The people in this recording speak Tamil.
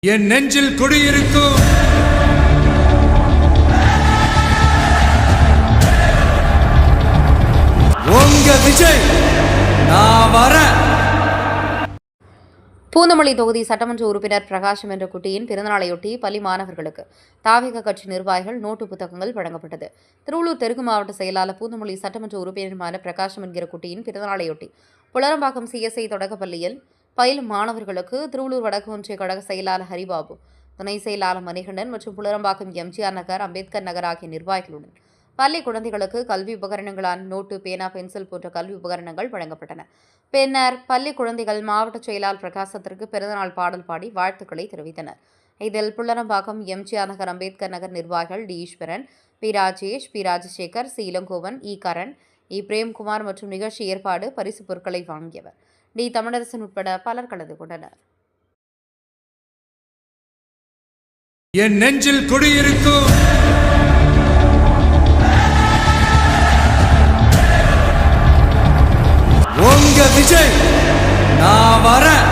என் நெஞ்சில் குடியிருக்கும் உங்க விஜய் நான் வரேன். பூந்தமல்லி தொகுதி சட்டமன்ற உறுப்பினர் பிரகாஷம் என்ற குட்டியின் பிறந்தநாளையொட்டி பள்ளி மாணவர்களுக்கு தாவேக கட்சி நிர்வாகிகள் நோட்டு புத்தகங்கள் வழங்கப்பட்டது. திருவள்ளூர் தெற்கு மாவட்ட செயலாளர் பூந்தமல்லி சட்டமன்ற உறுப்பினருமான பிரகாஷம் என்கிற குட்டியின் பிறந்தநாளையொட்டி புலரம்பாக்கம் சிஎஸ்ஐ தொடக்கப்பள்ளியில் பயிலும் மாணவர்களுக்கு திருவள்ளூர் வடக்கு ஒன்றிய கழக செயலாளர் ஹரிபாபு, துணை செயலாளர் மணிகண்டன் மற்றும் புலரம்பாக்கம் எம்ஜிஆர் நகர், அம்பேத்கர் நகர் ஆகிய நிர்வாகிகளுடன் பள்ளி குழந்தைகளுக்கு கல்வி உபகரணங்களான நோட்டு, பேனா, பென்சில் போன்ற கல்வி உபகரணங்கள் வழங்கப்பட்டன. பின்னர் பள்ளி குழந்தைகள் மாவட்ட செயலாளர் பிரகாசத்திற்கு பிறந்தநாள் பாடல் பாடி வாழ்த்துக்களை தெரிவித்தனர். இதில் புல்லரம்பாக்கம் எம்ஜிஆர் நகர், அம்பேத்கர் நகர் நிர்வாகிகள் T Eswaran, P Rajesh, P Rajasekar, C Ilangovan, E Karan, E Premkumar மற்றும் நிகழ்ச்சி ஏற்பாடு பரிசு பொருட்களை வாங்கியவர் டி தமிழரசன் உட்பட பலர் கலந்து கொண்டனர். என் நெஞ்சில் குடியிருக்கும் உங்க விஜய் நான் வரேன்.